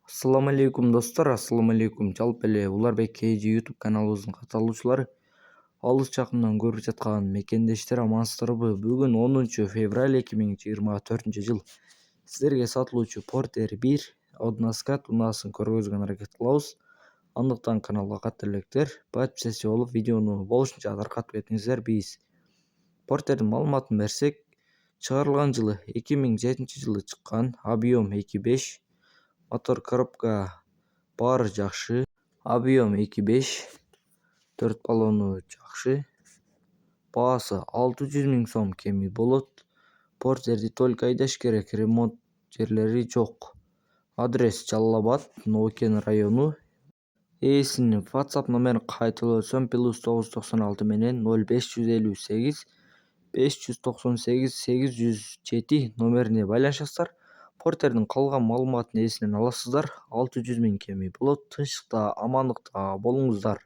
Assalamu alaikum dostlar, assalamu alaikum. Жалпы эле Уларбек KG YouTube каналыбыздын катталуучулары, алыс жакындан көрүп жаткан мекендештер амансыздарбы? Бүгүн 10 февраль 2024 жыл. Сиздерге сатылуучу Porter 1 Односкат унаасын көргөзгөнгө аракет кылабыз. Андыктан каналга катты электер подписчи болуп, видеону болушунча таркатып кетиңиздер биз. Porterдин маалыматын берсек, чыгарылган жылы 2007-жылы чыккан, объем 2.5, мотор коробка баары жакшы, объем 2.5, 4 баллону жакшы, баасы 600 000 сом кеми болот. Porterди только айдаш керек, ремонт жерлери жок. Адрес Жалал-Абад, Новокен району. Ээсинин WhatsApp номерин кайталап өтсөм, +996 менен 0558 598 807 номерине байланышасыздар. Porterдин калган маалыматын ээсинен аласыздар. 600 000 кеми болот. Тынчтыкта, амандыкта болуңуздар.